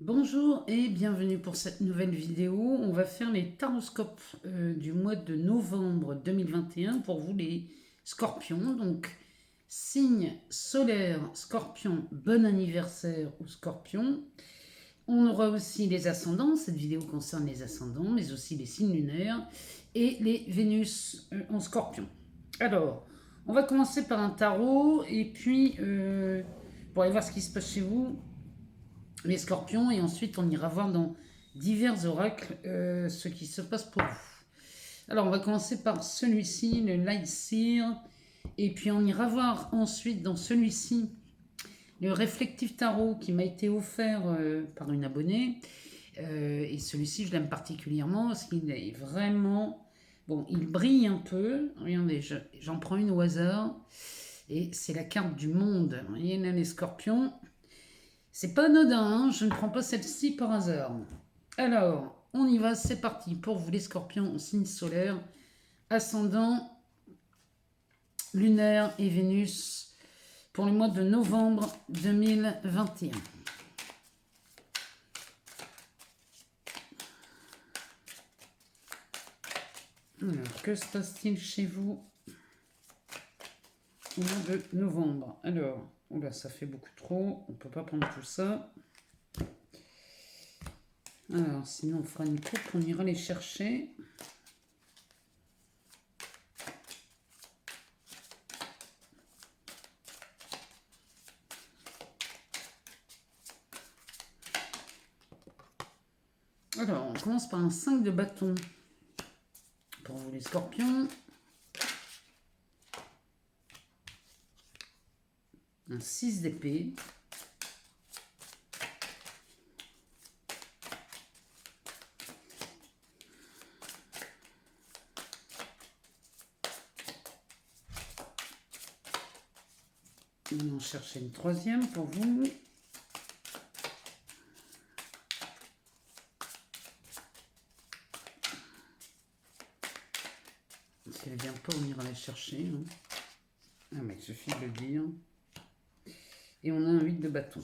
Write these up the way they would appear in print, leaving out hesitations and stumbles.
Bonjour et bienvenue pour cette nouvelle vidéo. On va faire les taroscopes du mois de novembre 2021 pour vous les scorpions. Donc, signe solaire scorpion, bon anniversaire aux scorpions. On aura aussi les ascendants. Cette vidéo concerne les ascendants, mais aussi les signes lunaires et les Vénus en scorpion. Alors, on va commencer par un tarot et puis pour aller voir ce qui se passe chez vous les scorpions, et ensuite on ira voir dans divers oracles ce qui se passe pour vous. Alors on va commencer par celui-ci, le Light Seer, et puis on ira voir ensuite dans celui-ci le Réflectif Tarot qui m'a été offert par une abonnée. Et celui-ci je l'aime particulièrement parce qu'il est vraiment... Bon, il brille un peu. Regardez, j'en prends une au hasard. Et c'est la carte du monde. Vous voyez là les scorpions. C'est pas anodin, hein, je ne prends pas celle-ci par hasard. Alors, on y va, c'est parti pour vous les scorpions en signe solaire, ascendant, lunaire et Vénus pour le mois de novembre 2021. Alors, que se passe-t-il chez vous au mois de novembre? Alors, oula, ça fait beaucoup trop, on ne peut pas prendre tout ça. Alors, sinon on fera une coupe, on ira les chercher. Alors, on commence par un 5 de bâton pour vous les scorpions. Un 6 d'épée. On va en chercher une troisième pour vous. Si elle ne vient pas, on ira la chercher. Hein. Ah, mais il suffit de le dire. Et on a un 8 de bâton.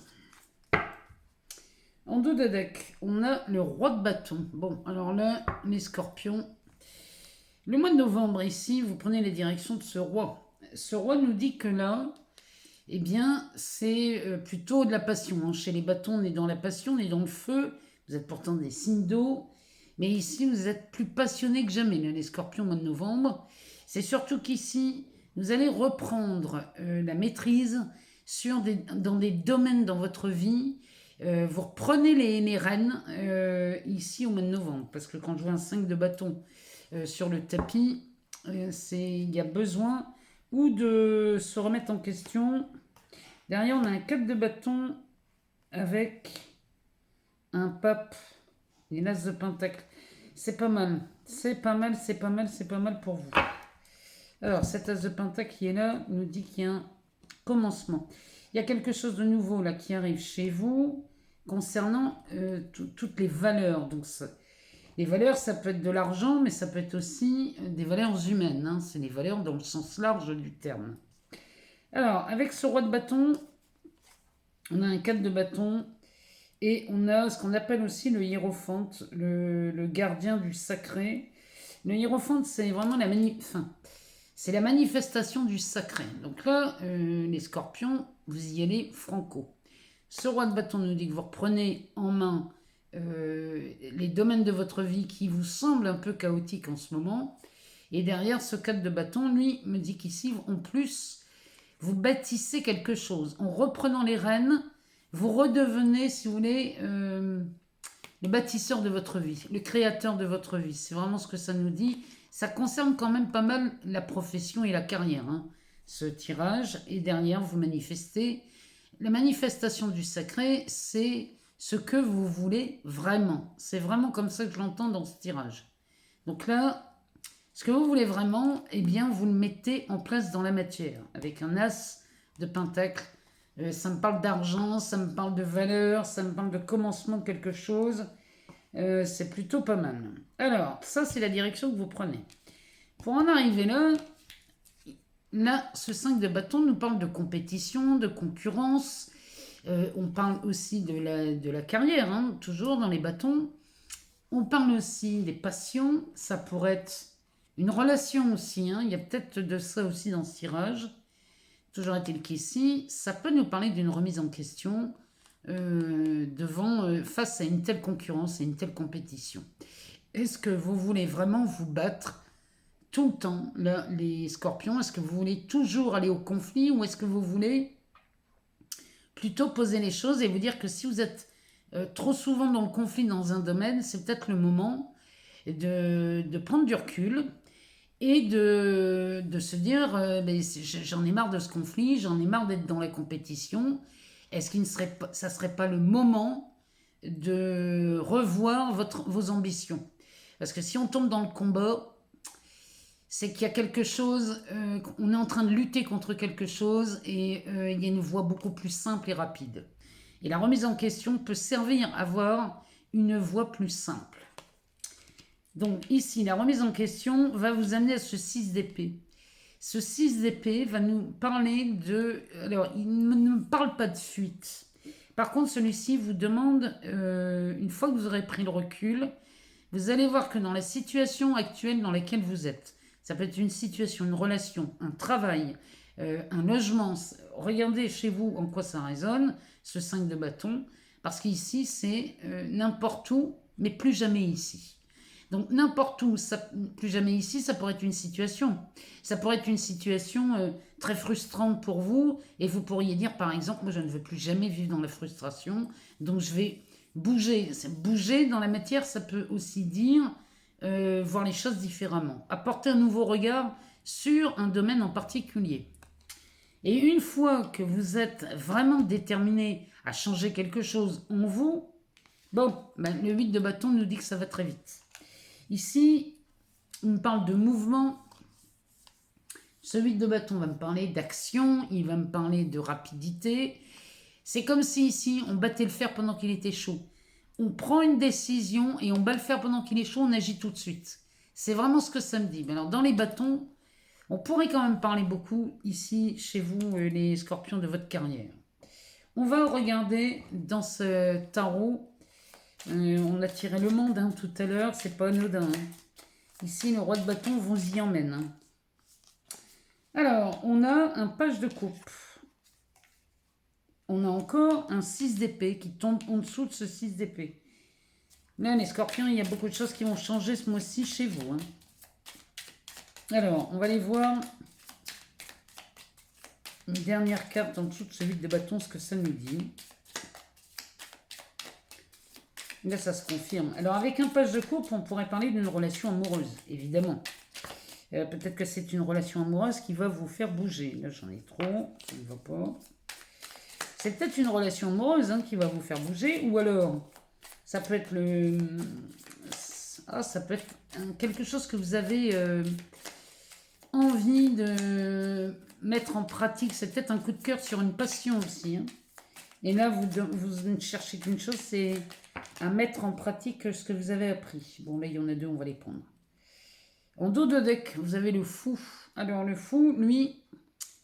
En dos de deck, on a le roi de bâton. Bon, alors là, les scorpions. Le mois de novembre, ici, vous prenez les directions de ce roi. Ce roi nous dit que là, eh bien, c'est plutôt de la passion. Hein. Chez les bâtons, on est dans la passion, on est dans le feu. Vous êtes pourtant des signes d'eau. Mais ici, vous êtes plus passionnés que jamais, là, les scorpions, au mois de novembre. C'est surtout qu'ici, vous allez reprendre la maîtrise dans des domaines dans votre vie. Vous reprenez les rênes ici au mois de novembre. Parce que quand je vois un 5 de bâton sur le tapis, il y a besoin ou de se remettre en question. Derrière, on a un 4 de bâton avec un pape et l'as de pentacle. C'est pas mal. C'est pas mal, c'est pas mal, c'est pas mal pour vous. Alors, cet as de pentacle qui est là nous dit qu'il y a un commencement. Il y a quelque chose de nouveau là qui arrive chez vous concernant toutes les valeurs. Donc, les valeurs, ça peut être de l'argent, mais ça peut être aussi des valeurs humaines. Hein. C'est les valeurs dans le sens large du terme. Alors, avec ce roi de bâton, on a un 4 de bâton et on a ce qu'on appelle aussi le hiérophante, le gardien du sacré. Le hiérophante, c'est vraiment c'est la manifestation du sacré. Donc là, les scorpions, vous y allez franco. Ce roi de bâton nous dit que vous reprenez en main les domaines de votre vie qui vous semblent un peu chaotiques en ce moment. Et derrière, ce 4 de bâton, lui, me dit qu'ici, en plus, vous bâtissez quelque chose. En reprenant les rênes, vous redevenez, si vous voulez, le bâtisseur de votre vie, le créateur de votre vie. C'est vraiment ce que ça nous dit. Ça concerne quand même pas mal la profession et la carrière, hein, ce tirage. Et derrière, vous manifestez. La manifestation du sacré, c'est ce que vous voulez vraiment. C'est vraiment comme ça que je l'entends dans ce tirage. Donc là, ce que vous voulez vraiment, eh bien, vous le mettez en place dans la matière. Avec un as de pentacle. Ça me parle d'argent, ça me parle de valeur, ça me parle de commencement de quelque chose. C'est plutôt pas mal. Alors, ça, c'est la direction que vous prenez. Pour en arriver là, ce 5 de bâton nous parle de compétition, de concurrence. On parle aussi de la carrière, hein, toujours dans les bâtons. On parle aussi des passions. Ça pourrait être une relation aussi. Hein. Il y a peut-être de ça aussi dans ce tirage. Toujours est-il qu'ici, ça peut nous parler d'une remise en question face à une telle concurrence et une telle compétition. Est-ce que vous voulez vraiment vous battre tout le temps, là, les scorpions? Est-ce que vous voulez toujours aller au conflit ou est-ce que vous voulez plutôt poser les choses et vous dire que si vous êtes trop souvent dans le conflit dans un domaine, c'est peut-être le moment de prendre du recul et de se dire j'en ai marre de ce conflit, j'en ai marre d'être dans la compétition. Est-ce qu'il ne serait pas, ça ne serait pas le moment de revoir vos ambitions? Parce que si on tombe dans le combat, c'est qu'il y a quelque chose, on est en train de lutter contre quelque chose et il y a une voie beaucoup plus simple et rapide. Et la remise en question peut servir à avoir une voie plus simple. Donc ici, la remise en question va vous amener à ce 6 d'épée. Ce 6 d'épée va nous parler de... Alors, il ne parle pas de fuite. Par contre, celui-ci vous demande, une fois que vous aurez pris le recul, vous allez voir que dans la situation actuelle dans laquelle vous êtes, ça peut être une situation, une relation, un travail, un logement. Regardez chez vous en quoi ça résonne, ce 5 de bâton, parce qu'ici, c'est n'importe où, mais plus jamais ici. Donc n'importe où, plus jamais ici, ça pourrait être une situation. Ça pourrait être une situation très frustrante pour vous, et vous pourriez dire par exemple, moi je ne veux plus jamais vivre dans la frustration, donc je vais bouger. Bouger dans la matière, ça peut aussi dire voir les choses différemment, apporter un nouveau regard sur un domaine en particulier. Et une fois que vous êtes vraiment déterminé à changer quelque chose en vous, le 8 de bâton nous dit que ça va très vite. Ici, on me parle de mouvement. Ce 8 de bâton va me parler d'action, il va me parler de rapidité. C'est comme si ici, on battait le fer pendant qu'il était chaud. On prend une décision et on bat le fer pendant qu'il est chaud, on agit tout de suite. C'est vraiment ce que ça me dit. Mais alors, dans les bâtons, on pourrait quand même parler beaucoup ici, chez vous, les scorpions de votre carrière. On va regarder dans ce tarot. On a tiré le monde tout à l'heure, c'est pas anodin. Ici, le roi de bâton vous y emmène. Alors, on a un page de coupe. On a encore un 6 d'épée qui tombe en dessous de ce 6 d'épée. Là, les scorpions, il y a beaucoup de choses qui vont changer ce mois-ci chez vous. Alors, on va aller voir une dernière carte en dessous de ce 8 de bâton, ce que ça nous dit. Là, ça se confirme. Alors, avec un page de coupe, on pourrait parler d'une relation amoureuse, évidemment. Peut-être que c'est une relation amoureuse qui va vous faire bouger. Là, j'en ai trop, ça ne va pas. C'est peut-être une relation amoureuse qui va vous faire bouger, ou alors, ça peut être ça peut être quelque chose que vous avez envie de mettre en pratique. C'est peut-être un coup de cœur sur une passion aussi. Et là, vous ne cherchez qu'une chose, c'est à mettre en pratique ce que vous avez appris. Bon, là, il y en a deux, on va les prendre. En dos de deck, vous avez le fou. Alors, le fou, lui,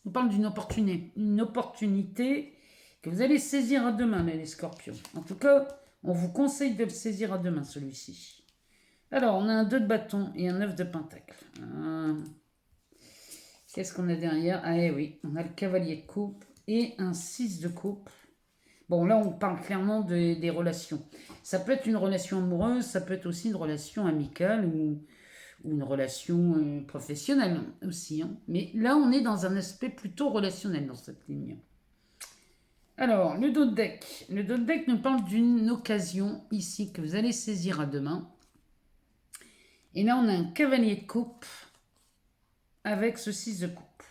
on parle d'une opportunité. Une opportunité que vous allez saisir à deux mains, les scorpions. En tout cas, on vous conseille de le saisir à deux mains, celui-ci. Alors, on a un 2 de bâton et un 9 de pentacle. Qu'est-ce qu'on a derrière? Ah oui, on a le cavalier de coupe et un 6 de coupe. Bon, là, on parle clairement des relations. Ça peut être une relation amoureuse, ça peut être aussi une relation amicale ou une relation professionnelle aussi. Mais là, on est dans un aspect plutôt relationnel dans cette ligne. Alors, le dos de deck. Le dos de deck nous parle d'une occasion ici que vous allez saisir à deux mains. Et là, on a un cavalier de coupe avec ce 6 de coupe.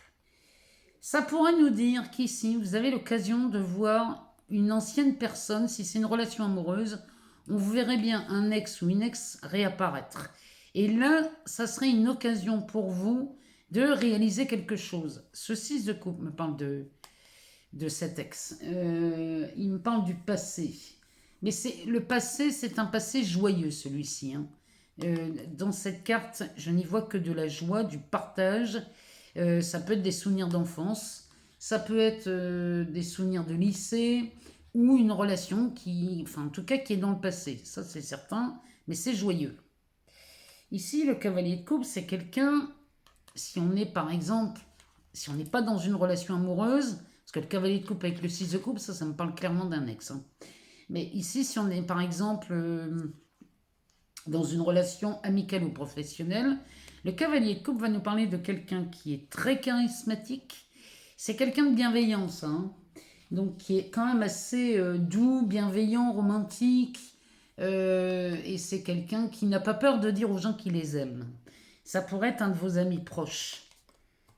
Ça pourrait nous dire qu'ici, vous avez l'occasion de voir une ancienne personne, si c'est une relation amoureuse, on vous verrait bien un ex ou une ex réapparaître. Et là, ça serait une occasion pour vous de réaliser quelque chose. Ce 6 de coupe me parle de cet ex. Il me parle du passé. Mais le passé, c'est un passé joyeux, celui-ci. Dans cette carte, je n'y vois que de la joie, du partage. Ça peut être des souvenirs d'enfance. Ça peut être des souvenirs de lycée. ou une relation qui, enfin en tout cas qui est dans le passé, ça c'est certain, mais c'est joyeux. Ici, le cavalier de coupe, c'est quelqu'un, si on est par exemple, si on n'est pas dans une relation amoureuse, parce que le cavalier de coupe avec le 6 de coupe, ça me parle clairement d'un ex. Hein. Mais ici, si on est par exemple dans une relation amicale ou professionnelle, le cavalier de coupe va nous parler de quelqu'un qui est très charismatique. C'est quelqu'un de bienveillant, ça. Hein. Donc, qui est quand même assez doux, bienveillant, romantique. Et c'est quelqu'un qui n'a pas peur de dire aux gens qu'il les aime. Ça pourrait être un de vos amis proches.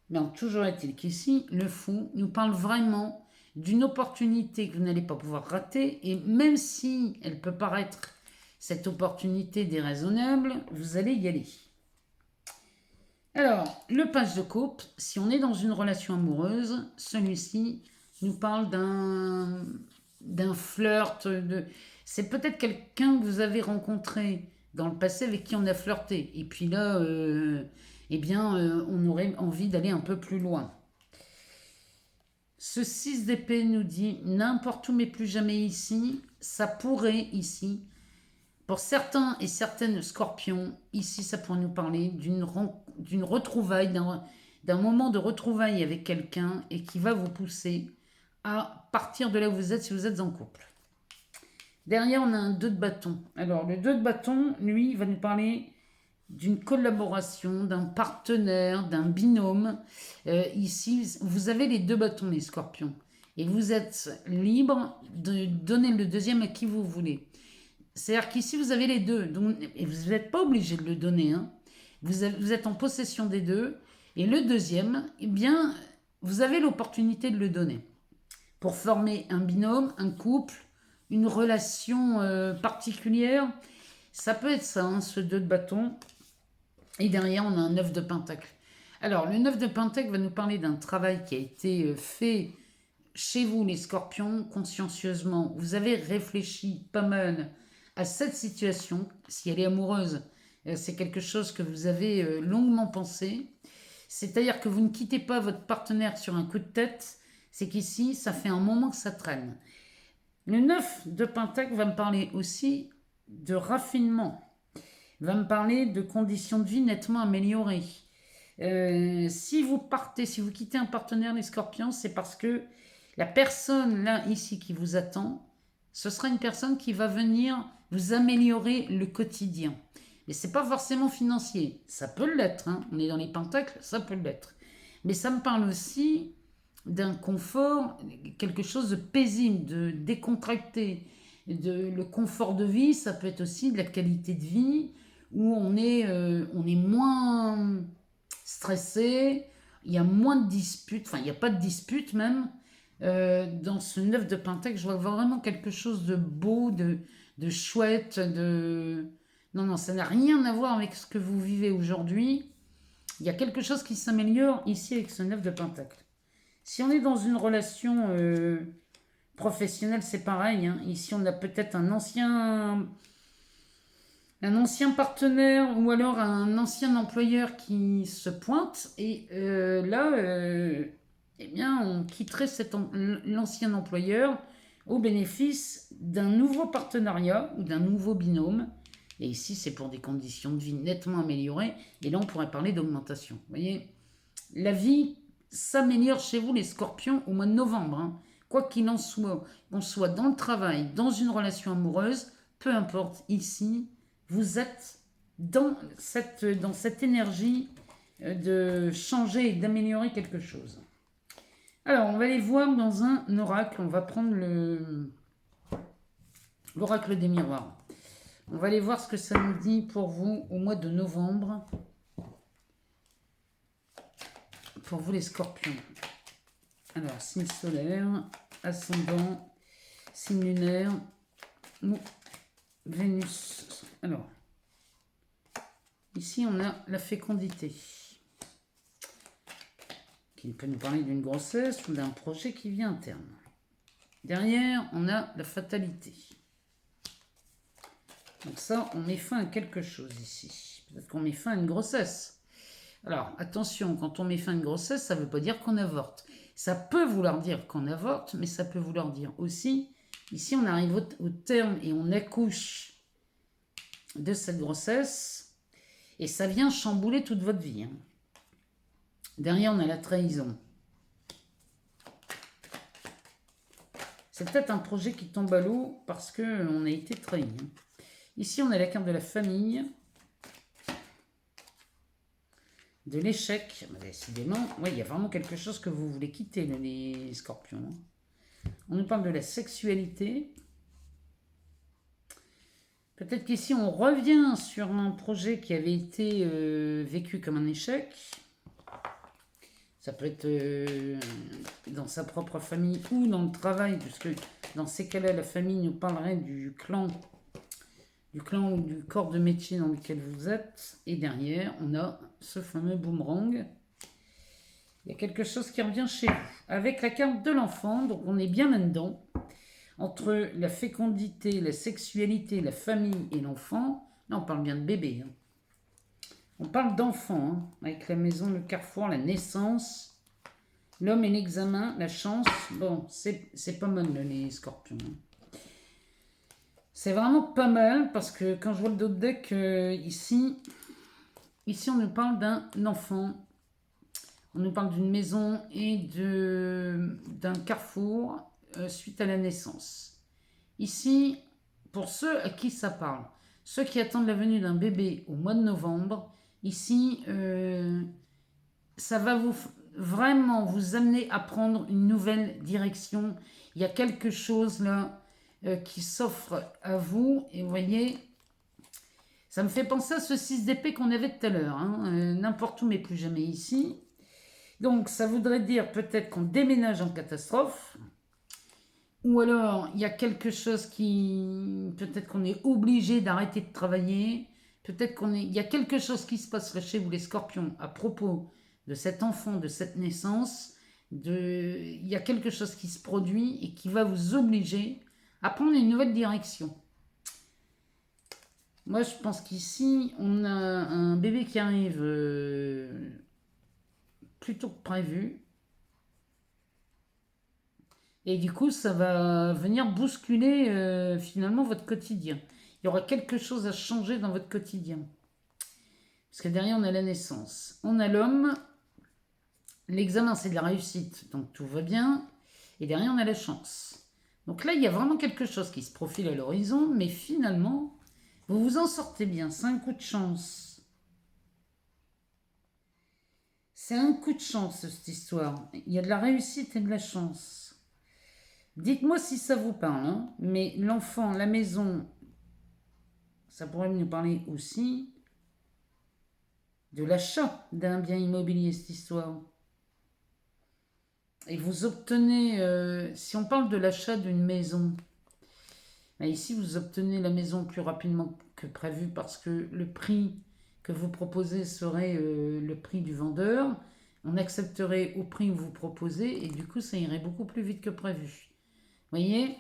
Mais toujours est-il qu'ici, le fou nous parle vraiment d'une opportunité que vous n'allez pas pouvoir rater. Et même si elle peut paraître, cette opportunité, déraisonnable, vous allez y aller. Alors, le page de coupe, si on est dans une relation amoureuse, celui-ci nous parle d'un flirt. C'est peut-être quelqu'un que vous avez rencontré dans le passé avec qui on a flirté. Et puis là, on aurait envie d'aller un peu plus loin. Ce 6 d'épée nous dit n'importe où mais plus jamais ici. Ça pourrait ici. Pour certains et certaines scorpions, ici ça pourrait nous parler d'une retrouvaille, d'un moment de retrouvaille avec quelqu'un et qui va vous pousser à partir de là où vous êtes si vous êtes en couple. Derrière, on a un 2 de bâton. Alors, le 2 de bâton, lui, va nous parler d'une collaboration, d'un partenaire, d'un binôme. Ici, vous avez les 2 bâtons, les scorpions. Et vous êtes libre de donner le deuxième à qui vous voulez. C'est-à-dire qu'ici, vous avez les deux. Donc, et vous n'êtes pas obligé de le donner. Hein. Vous êtes en possession des deux. Et le deuxième, eh bien, vous avez l'opportunité de le donner. Pour former un binôme, un couple, une relation particulière. Ça peut être ça, hein, ce 2 de bâton. Et derrière, on a un 9 de pentacle. Alors, le 9 de pentacle va nous parler d'un travail qui a été fait chez vous, les scorpions, consciencieusement. Vous avez réfléchi pas mal à cette situation. Si elle est amoureuse, c'est quelque chose que vous avez longuement pensé. C'est-à-dire que vous ne quittez pas votre partenaire sur un coup de tête. C'est qu'ici, ça fait un moment que ça traîne. Le 9 de pentacle va me parler aussi de raffinement, va me parler de conditions de vie nettement améliorées. Si vous partez, si vous quittez un partenaire, les scorpions, c'est parce que la personne là, ici, qui vous attend, ce sera une personne qui va venir vous améliorer le quotidien. Mais ce n'est pas forcément financier. Ça peut l'être, hein. On est dans les pentacles, ça peut l'être. Mais ça me parle aussi d'un confort, quelque chose de paisible, de décontracté. Le confort de vie, ça peut être aussi de la qualité de vie, où on est moins stressé, il y a moins de disputes, enfin il n'y a pas de disputes même. Dans ce 9 de pentacle, je vois vraiment quelque chose de beau, de chouette, Non, ça n'a rien à voir avec ce que vous vivez aujourd'hui. Il y a quelque chose qui s'améliore ici avec ce 9 de pentacle. Si on est dans une relation professionnelle, c'est pareil. Hein. Ici, on a peut-être un ancien partenaire ou alors un ancien employeur qui se pointe. Et eh bien, on quitterait l'ancien employeur au bénéfice d'un nouveau partenariat ou d'un nouveau binôme. Et ici, c'est pour des conditions de vie nettement améliorées. Et là, on pourrait parler d'augmentation. Vous voyez, la vie s'améliore chez vous, les scorpions, au mois de novembre. Hein. Quoi qu'il en soit, qu'on soit dans le travail, dans une relation amoureuse, peu importe, ici, vous êtes dans cette énergie de changer et d'améliorer quelque chose. Alors, on va aller voir dans un oracle. On va prendre l'oracle des miroirs. On va aller voir ce que ça nous dit pour vous au mois de novembre. Pour vous les scorpions. Alors, signe solaire, ascendant, signe lunaire, ou Vénus. Alors, ici on a la fécondité, qui peut nous parler d'une grossesse ou d'un projet qui vient à terme. Derrière, on a la fatalité. Donc ça, on met fin à quelque chose ici. Peut-être qu'on met fin à une grossesse. Alors, attention, quand on met fin à une grossesse, ça ne veut pas dire qu'on avorte. Ça peut vouloir dire qu'on avorte, mais ça peut vouloir dire aussi Ici, on arrive au terme et on accouche de cette grossesse. Et ça vient chambouler toute votre vie. Hein. Derrière, on a la trahison. C'est peut-être un projet qui tombe à l'eau parce qu'on a été trahi. Hein. Ici, on a la carte de la famille. De l'échec. Décidément, ouais, il y a vraiment quelque chose que vous voulez quitter, les scorpions. Hein. On nous parle de la sexualité. Peut-être qu'ici, on revient sur un projet qui avait été vécu comme un échec. Ça peut être dans sa propre famille ou dans le travail, puisque dans ces cas-là, la famille nous parlerait du clan ou du corps de métier dans lequel vous êtes. Et derrière, on a ce fameux boomerang. Il y a quelque chose qui revient chez vous. Avec la carte de l'enfant, donc on est bien là-dedans. Entre la fécondité, la sexualité, la famille et l'enfant, là on parle bien de bébé. Hein. On parle d'enfant, hein, avec la maison, le carrefour, la naissance, l'homme et l'examen, la chance. Bon, c'est pas mal les scorpions. Hein. C'est vraiment pas mal parce que quand je vois le dos de deck ici on nous parle d'un enfant. On nous parle d'une maison et d'un carrefour suite à la naissance. Ici, pour ceux à qui ça parle, ceux qui attendent la venue d'un bébé au mois de novembre, ici, ça va vraiment vous amener à prendre une nouvelle direction. Il y a quelque chose là qui s'offre à vous. Et vous voyez, ça me fait penser à ce 6 d'épée qu'on avait tout à l'heure. Hein, n'importe où, mais plus jamais ici. Donc, ça voudrait dire peut-être qu'on déménage en catastrophe. Ou alors, il y a quelque chose qui... Peut-être qu'on est obligé d'arrêter de travailler. Peut-être il y a quelque chose qui se passe chez vous, les scorpions, à propos de cet enfant, de cette naissance. Il y a quelque chose qui se produit et qui va vous obliger à prendre une nouvelle direction. Moi, je pense qu'ici, on a un bébé qui arrive plus tôt que prévu. Et du coup, ça va venir bousculer finalement votre quotidien. Il y aura quelque chose à changer dans votre quotidien. Parce que derrière, on a la naissance. On a l'homme. L'examen, c'est de la réussite. Donc, tout va bien. Et derrière, on a la chance. Donc là, il y a vraiment quelque chose qui se profile à l'horizon. Mais finalement, vous vous en sortez bien. C'est un coup de chance. C'est un coup de chance, cette histoire. Il y a de la réussite et de la chance. Dites-moi si ça vous parle, hein. Mais l'enfant, la maison, ça pourrait nous parler aussi de l'achat d'un bien immobilier, cette histoire. Et vous obtenez, si on parle de l'achat d'une maison, ben ici vous obtenez la maison plus rapidement que prévu parce que le prix que vous proposez serait le prix du vendeur. On accepterait au prix que vous proposez et du coup ça irait beaucoup plus vite que prévu. Vous voyez,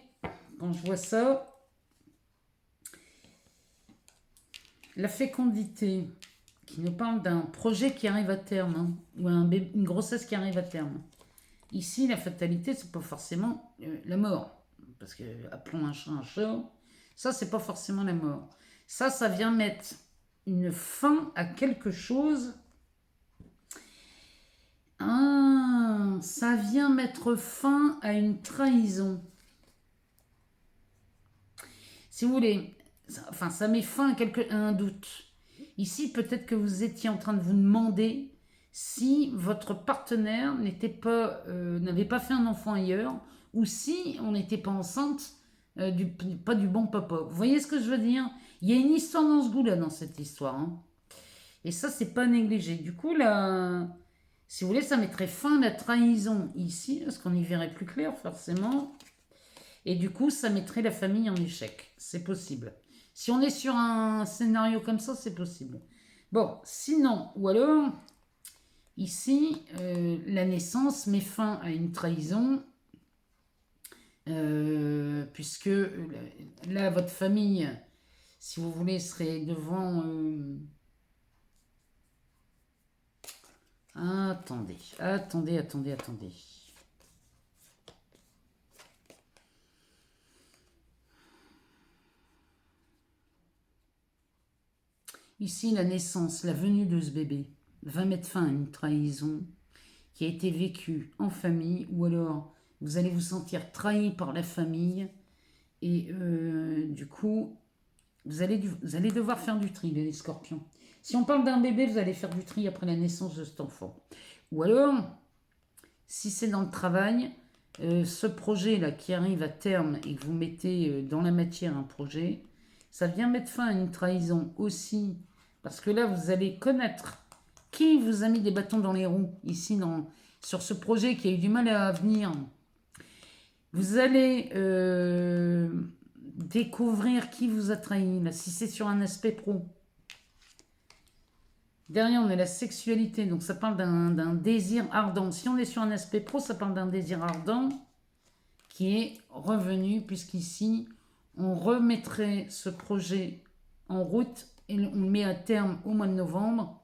quand je vois ça, la fécondité qui nous parle d'un projet qui arrive à terme, hein, ou une grossesse qui arrive à terme. Ici, la fatalité, c'est pas forcément la mort. Parce que, appelons un chat, ça, c'est pas forcément la mort. Ça vient mettre une fin à quelque chose. Ah, ça vient mettre fin à une trahison. Si vous voulez, ça met fin à un doute. Ici, peut-être que vous étiez en train de vous demander si votre partenaire n'avait pas fait un enfant ailleurs, ou si on n'était pas enceinte, pas du bon papa. Vous voyez ce que je veux dire? Il y a une histoire dans ce goût-là, dans cette histoire. Hein. Et ça, c'est pas négligé. Du coup, là, si vous voulez, ça mettrait fin à la trahison ici, parce qu'on y verrait plus clair, forcément. Et du coup, ça mettrait la famille en échec. C'est possible. Si on est sur un scénario comme ça, c'est possible. Bon, sinon, ou alors, ici, la naissance met fin à une trahison, puisque là, votre famille, si vous voulez, serait devant... Attendez. Ici, la naissance, la venue de ce bébé va mettre fin à une trahison qui a été vécue en famille, ou alors vous allez vous sentir trahi par la famille, et du coup, vous allez devoir faire du tri, les scorpions. Si on parle d'un bébé, vous allez faire du tri après la naissance de cet enfant. Ou alors, si c'est dans le travail, ce projet-là qui arrive à terme et que vous mettez dans la matière un projet, ça vient mettre fin à une trahison aussi. Parce que là, vous allez connaître qui vous a mis des bâtons dans les roues ici sur ce projet qui a eu du mal à venir. Vous allez découvrir qui vous a trahi, là, si c'est sur un aspect pro. Derrière, on a la sexualité, donc ça parle d'un désir ardent. Si on est sur un aspect pro, ça parle d'un désir ardent qui est revenu, puisqu'ici, on remettrait ce projet en route et on le met à terme au mois de novembre.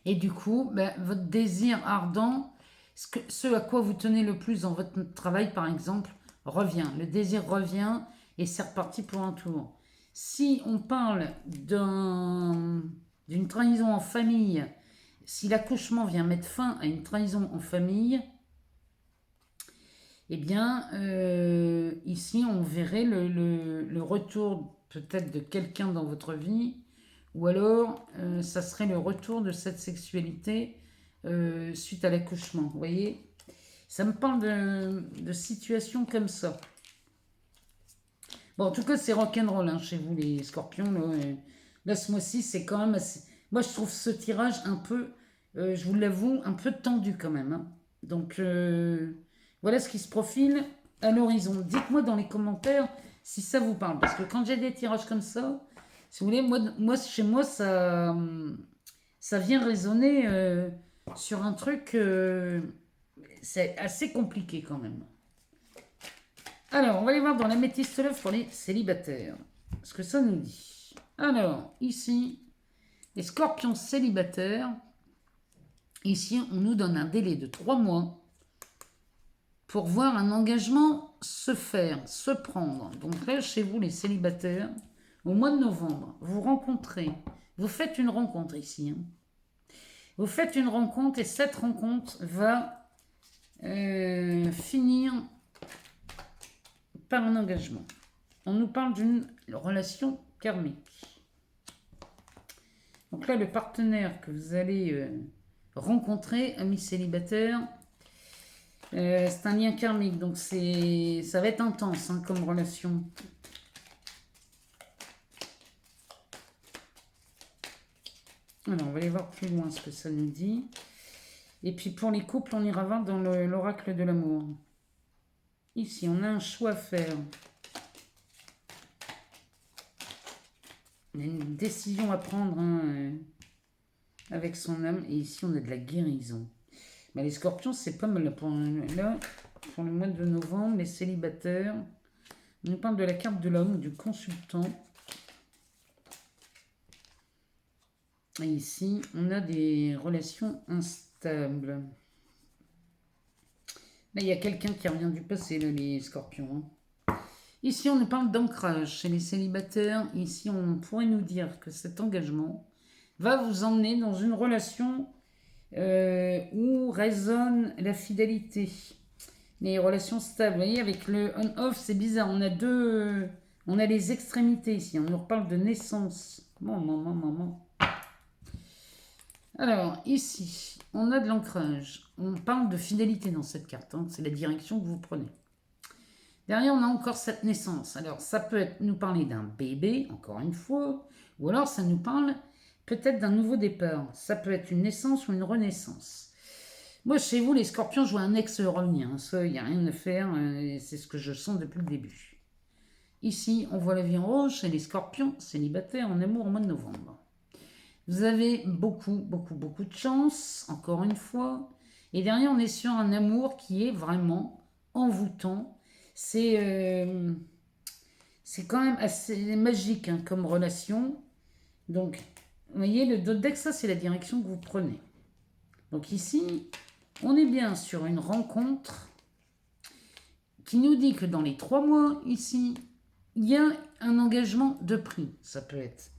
Et du coup, votre désir ardent, ce à quoi vous tenez le plus dans votre travail, par exemple, revient. Le désir revient et c'est reparti pour un tour. Si on parle d'une trahison en famille, si l'accouchement vient mettre fin à une trahison en famille, eh bien, ici, on verrait le retour peut-être de quelqu'un dans votre vie, ou alors, ça serait le retour de cette sexualité suite à l'accouchement. Vous voyez, ça me parle de situations comme ça. Bon, en tout cas, c'est rock'n'roll hein, chez vous, les scorpions. Là, ce mois-ci, c'est quand même assez... Moi, je trouve ce tirage un peu, je vous l'avoue, un peu tendu quand même. Hein. Donc, voilà ce qui se profile à l'horizon. Dites-moi dans les commentaires si ça vous parle. Parce que quand j'ai des tirages comme ça, si vous voulez, moi chez moi, ça vient résonner sur un truc... c'est assez compliqué quand même. Alors, on va aller voir dans l'améthyste love pour les célibataires. Ce que ça nous dit. Alors, ici, les scorpions célibataires. Ici, on nous donne un délai de 3 mois pour voir un engagement se faire, se prendre. Donc là, chez vous, les célibataires, au mois de novembre, vous rencontrez, vous faites une rencontre ici. Hein. Vous faites une rencontre et cette rencontre va finir par un engagement. On nous parle d'une relation karmique. Donc là, le partenaire que vous allez rencontrer, amis célibataires, c'est un lien karmique, donc ça va être intense hein, comme relation. Alors, on va aller voir plus loin ce que ça nous dit. Et puis pour les couples, on ira voir dans l'oracle de l'amour. Ici, on a un choix à faire. On a une décision à prendre hein, avec son âme. Et ici, on a de la guérison. Mais les scorpions, c'est pas mal. Pour le mois de novembre, les célibataires. On nous parle de la carte de l'homme, du consultant. Et ici, on a des relations instables. Là, il y a quelqu'un qui revient du passé, là, les scorpions. Hein. Ici, on nous parle d'ancrage chez les célibataires. Ici, on pourrait nous dire que cet engagement va vous emmener dans une relation où résonne la fidélité. Les relations stables. Vous voyez, avec le on-off, c'est bizarre. On a les extrémités ici. On nous reparle de naissance. Maman. Alors, ici, on a de l'ancrage. On parle de fidélité dans cette carte. Hein. C'est la direction que vous prenez. Derrière, on a encore cette naissance. Alors, ça peut nous parler d'un bébé, encore une fois. Ou alors, ça nous parle peut-être d'un nouveau départ. Ça peut être une naissance ou une renaissance. Moi, chez vous, les scorpions, je vois un ex revenir. Hein. Ça, il n'y a rien à faire. C'est ce que je sens depuis le début. Ici, on voit la vie en rose chez les scorpions célibataires en amour au mois de novembre. Vous avez beaucoup de chance, encore une fois. Et derrière, on est sur un amour qui est vraiment envoûtant. C'est quand même assez magique hein, comme relation. Donc, vous voyez, le dodex, ça, c'est la direction que vous prenez. Donc ici, on est bien sur une rencontre qui nous dit que dans les 3 mois, ici, il y a un engagement de prix. Ça peut être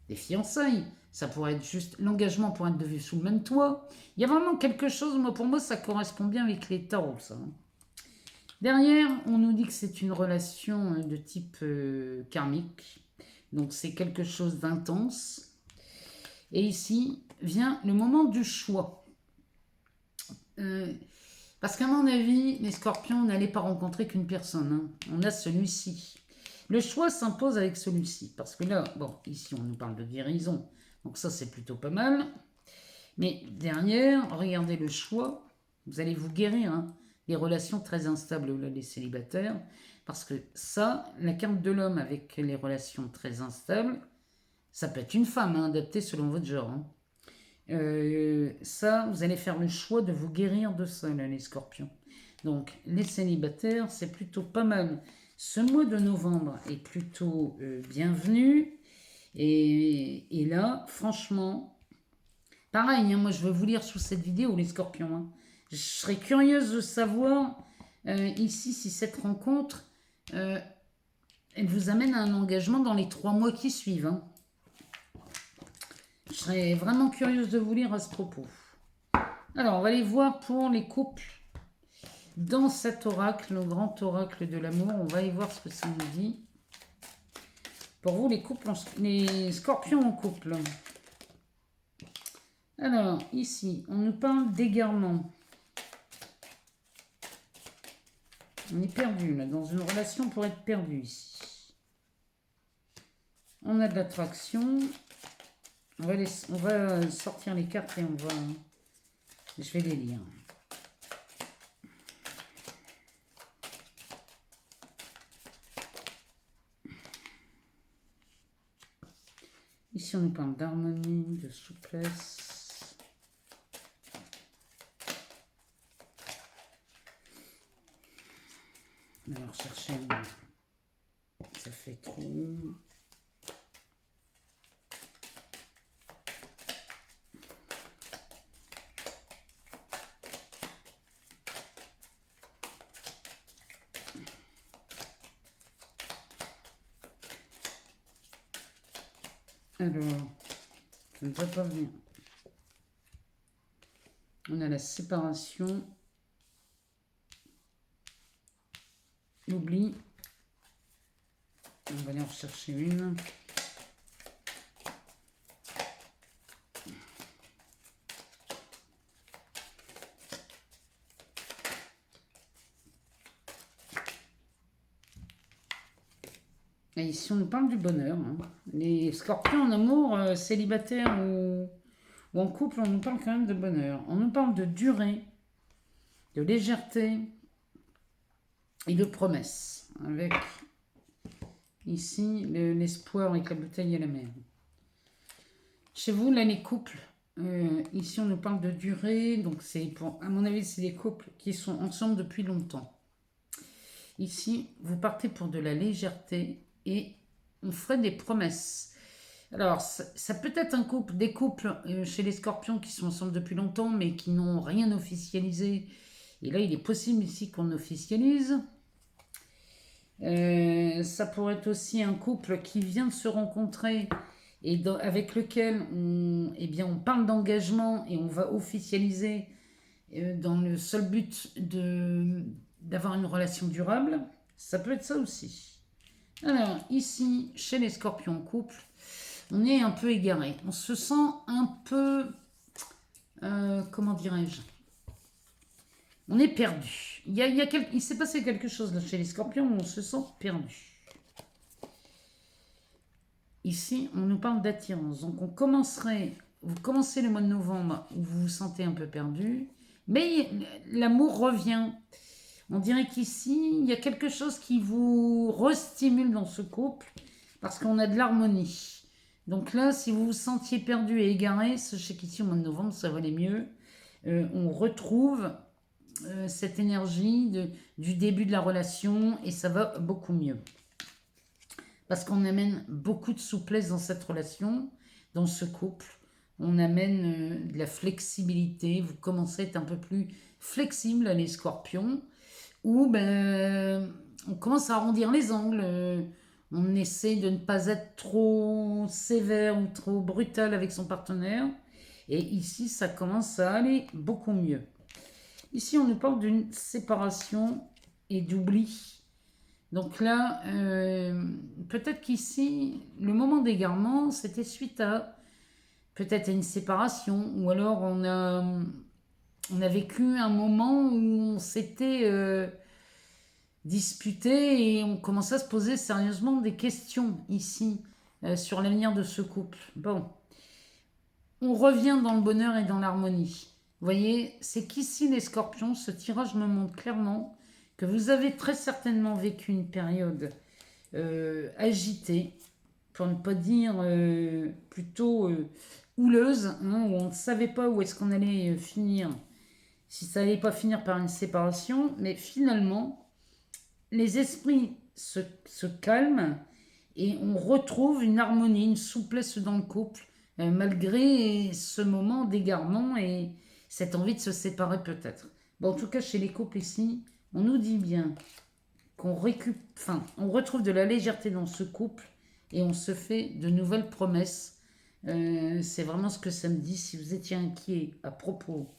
des fiançailles. Ça pourrait être juste l'engagement pour être de vue sous le même toit. Il y a vraiment quelque chose, moi, pour moi, ça correspond bien avec les tarots, ça. Derrière, on nous dit que c'est une relation de type karmique. Donc, c'est quelque chose d'intense. Et ici vient le moment du choix. Parce qu'à mon avis, les scorpions n'allaient pas rencontrer qu'une personne. Hein. On a celui-ci. Le choix s'impose avec celui-ci. Parce que là, bon, ici on nous parle de guérison. Donc ça, c'est plutôt pas mal. Mais derrière, regardez le choix. Vous allez vous guérir. Hein. Les relations très instables, là, les célibataires. Parce que ça, la carte de l'homme avec les relations très instables, ça peut être une femme, hein, adaptée selon votre genre. Hein. Ça, vous allez faire le choix de vous guérir de ça, là, les scorpions. Donc, les célibataires, c'est plutôt pas mal. Ce mois de novembre est plutôt bienvenu. Et là, franchement, pareil, hein, moi je vais vous lire sous cette vidéo, les scorpions. Hein. Je serais curieuse de savoir ici si cette rencontre, elle vous amène à un engagement dans les 3 mois qui suivent. Hein. Je serais vraiment curieuse de vous lire à ce propos. Alors, on va aller voir pour les couples. Dans cet oracle, le grand oracle de l'amour, on va aller voir ce que ça nous dit. Pour vous, les couples, les scorpions en couple. Alors, ici, on nous parle d'égarement. On est perdu, là, dans une relation pour être perdu, ici. On a de l'attraction. On va sortir les cartes et on va... Je vais les lire. Ici, on nous parle d'harmonie, de souplesse. Alors, chercher... Ça fait trop... Alors, ça ne va pas venir. On a la séparation, l'oubli. On va aller en chercher une. Et ici, on nous parle du bonheur. Hein. Les scorpions en amour, célibataires ou en couple, on nous parle quand même de bonheur. On nous parle de durée, de légèreté et de promesse. Avec ici l'espoir avec la bouteille et la mer. Chez vous, là, les couples, ici, on nous parle de durée. Donc, à mon avis, c'est des couples qui sont ensemble depuis longtemps. Ici, vous partez pour de la légèreté et on ferait des promesses. Alors, ça peut être des couples chez les scorpions qui sont ensemble depuis longtemps, mais qui n'ont rien officialisé. Et là, il est possible ici qu'on officialise. Ça pourrait être aussi un couple qui vient de se rencontrer et avec lequel on parle d'engagement et on va officialiser dans le seul but d'avoir une relation durable. Ça peut être ça aussi. Alors, ici, chez les scorpions en couple, on est un peu égaré. On se sent un peu... comment dirais-je? On est perdu. Il s'est passé quelque chose là, chez les scorpions où on se sent perdu. Ici, on nous parle d'attirance. Donc, vous commencez le mois de novembre où vous vous sentez un peu perdu, mais l'amour revient. On dirait qu'ici, il y a quelque chose qui vous restimule dans ce couple parce qu'on a de l'harmonie. Donc là, si vous vous sentiez perdu et égaré, sachez qu'ici, au mois de novembre, ça va aller mieux. On retrouve cette énergie du début de la relation et ça va beaucoup mieux. Parce qu'on amène beaucoup de souplesse dans cette relation, dans ce couple. On amène de la flexibilité. Vous commencez à être un peu plus flexible, les scorpions. Où on commence à arrondir les angles. On essaie de ne pas être trop sévère ou trop brutal avec son partenaire. Et ici, ça commence à aller beaucoup mieux. Ici, on nous parle d'une séparation et d'oubli. Donc là, peut-être qu'ici, le moment d'égarement, c'était suite à peut-être à une séparation, ou alors on a vécu un moment où on s'était disputé et on commençait à se poser sérieusement des questions ici sur l'avenir de ce couple. Bon, on revient dans le bonheur et dans l'harmonie. Vous voyez, c'est qu'ici les scorpions, ce tirage me montre clairement que vous avez très certainement vécu une période agitée, pour ne pas dire plutôt houleuse, hein, où on ne savait pas où est-ce qu'on allait finir, si ça allait pas finir par une séparation, mais finalement, les esprits se calment et on retrouve une harmonie, une souplesse dans le couple, malgré ce moment d'égarement et cette envie de se séparer peut-être. Bon, en tout cas, chez les couples ici, on nous dit bien on retrouve de la légèreté dans ce couple et on se fait de nouvelles promesses. C'est vraiment ce que ça me dit. Si vous étiez inquiet à propos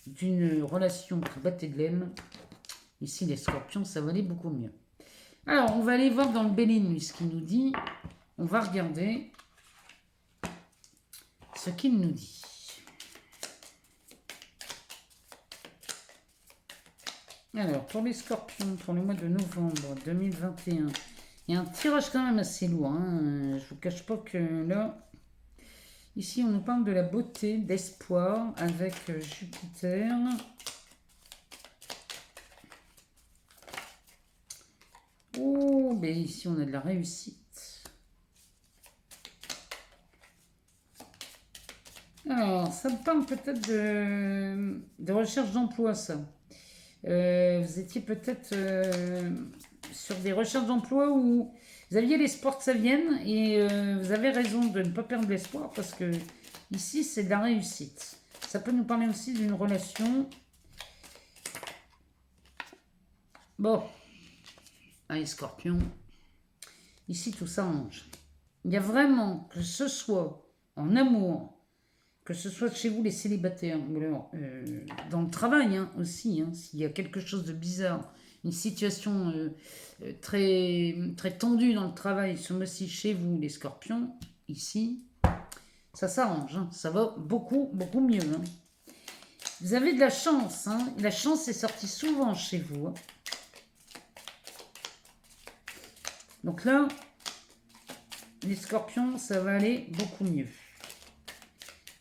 d'une relation qui battait de l'aile, ici les scorpions, ça va aller beaucoup mieux. Alors, on va aller voir dans le Béline, lui, ce qu'il nous dit. On va regarder ce qu'il nous dit. Alors, pour les scorpions, pour le mois de novembre 2021, il y a un tirage quand même assez lourd. Hein. Je vous cache pas que là, ici, on nous parle de la beauté, d'espoir avec Jupiter. Oh, mais ici, on a de la réussite. Alors, ça me parle peut-être de recherche d'emploi, ça. Vous étiez peut-être sur des recherches d'emploi où vous aviez l'espoir que ça vienne et vous avez raison de ne pas perdre l'espoir parce que ici c'est de la réussite. Ça peut nous parler aussi d'une relation. Bon, allez scorpion, ici tout s'arrange. Il y a vraiment, que ce soit en amour, que ce soit chez vous les célibataires, ou alors dans le travail hein, aussi, hein, s'il y a quelque chose de bizarre, une situation très, très tendue dans le travail, ce mois-ci chez vous les scorpions, ici, ça s'arrange, hein, ça va beaucoup, beaucoup mieux. Hein. Vous avez de la chance, hein, la chance est sortie souvent chez vous. Hein. Donc là, les scorpions, ça va aller beaucoup mieux.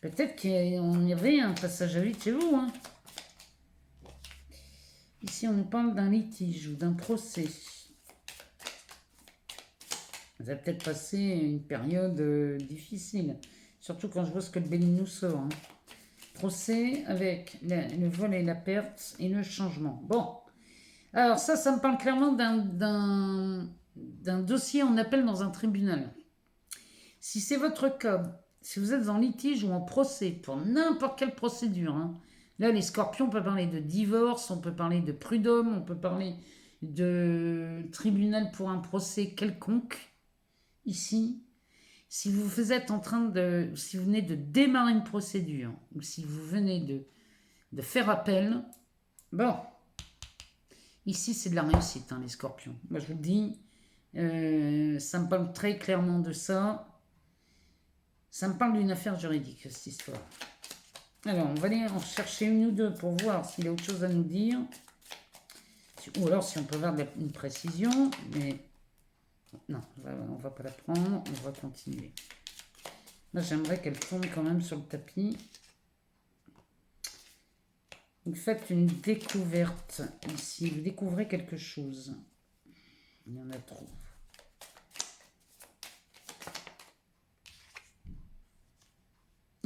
Peut-être qu'il y avait un passage à vide chez vous. Hein. Ici, on nous parle d'un litige ou d'un procès. Vous avez peut-être passé une période difficile. Surtout quand je vois ce que le Béline nous sort. Hein. Procès avec le vol et la perte et le changement. Bon. Alors ça me parle clairement d'un dossier en appel dans un tribunal. Si c'est votre cas, si vous êtes en litige ou en procès, pour n'importe quelle procédure, hein, là les scorpions, on peut parler de divorce, on peut parler de prud'homme, on peut parler de tribunal pour un procès quelconque. Ici, si vous êtes en train de, si vous venez de démarrer une procédure, ou si vous venez de faire appel, bon, ici c'est de la réussite, hein, les scorpions. Moi je vous le dis, ça me parle très clairement de ça. Ça me parle d'une affaire juridique, cette histoire. Alors, on va aller en chercher une ou deux pour voir s'il y a autre chose à nous dire. Ou alors, si on peut avoir une précision. Mais non, on va pas la prendre. On va continuer. Là, j'aimerais qu'elle tombe quand même sur le tapis. Vous faites une découverte ici. Vous découvrez quelque chose. Il y en a trop.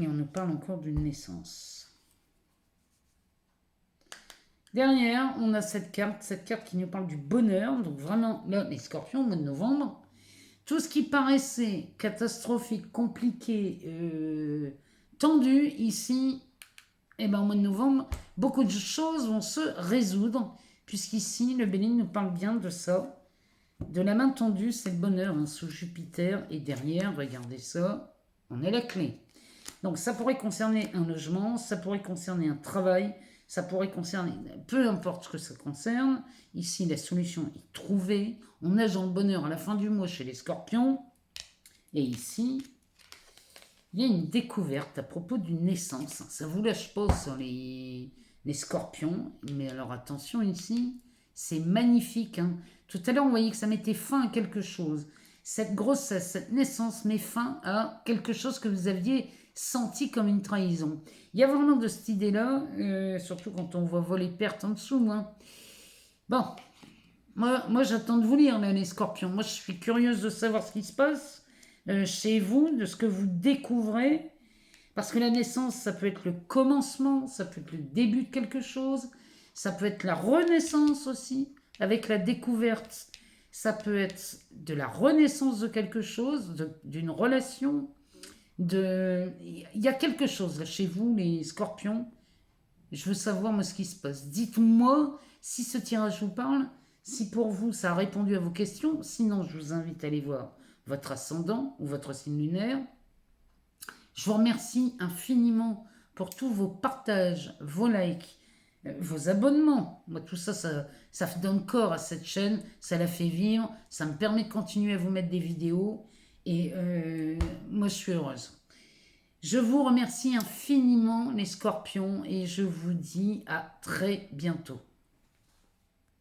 Et on nous parle encore d'une naissance. Derrière, on a cette carte qui nous parle du bonheur. Donc vraiment, là, les scorpions, au mois de novembre, tout ce qui paraissait catastrophique, compliqué, tendu, ici, eh ben, au mois de novembre, beaucoup de choses vont se résoudre, puisqu'ici, le Béline nous parle bien de ça. De la main tendue, c'est le bonheur, hein, sous Jupiter. Et derrière, regardez ça, on a la clé. Donc ça pourrait concerner un logement, ça pourrait concerner un travail, ça pourrait concerner, peu importe ce que ça concerne. Ici, la solution est trouvée. On nage dans le bonheur à la fin du mois chez les scorpions. Et ici, il y a une découverte à propos d'une naissance. Ça ne vous lâche pas sur les scorpions. Mais alors attention ici, c'est magnifique, hein. Tout à l'heure, on voyait que ça mettait fin à quelque chose. Cette grossesse, cette naissance met fin à quelque chose que vous aviez senti comme une trahison. Il y a vraiment de cette idée-là, surtout quand on voit voler perte en dessous. Hein. Bon, moi j'attends de vous lire, là, les scorpions. Moi, je suis curieuse de savoir ce qui se passe chez vous, de ce que vous découvrez. Parce que la naissance, ça peut être le commencement, ça peut être le début de quelque chose, ça peut être la renaissance aussi, avec la découverte. Ça peut être de la renaissance de quelque chose, d'une relation. Il y a quelque chose là chez vous, les scorpions. Je veux savoir moi ce qui se passe. Dites-moi si ce tirage vous parle, si pour vous ça a répondu à vos questions. Sinon, je vous invite à aller voir votre ascendant ou votre signe lunaire. Je vous remercie infiniment pour tous vos partages, vos likes, vos abonnements. Moi, tout ça, ça donne corps à cette chaîne, ça la fait vivre, ça me permet de continuer à vous mettre des vidéos et moi, je suis heureuse. Je vous remercie infiniment les scorpions et je vous dis à très bientôt.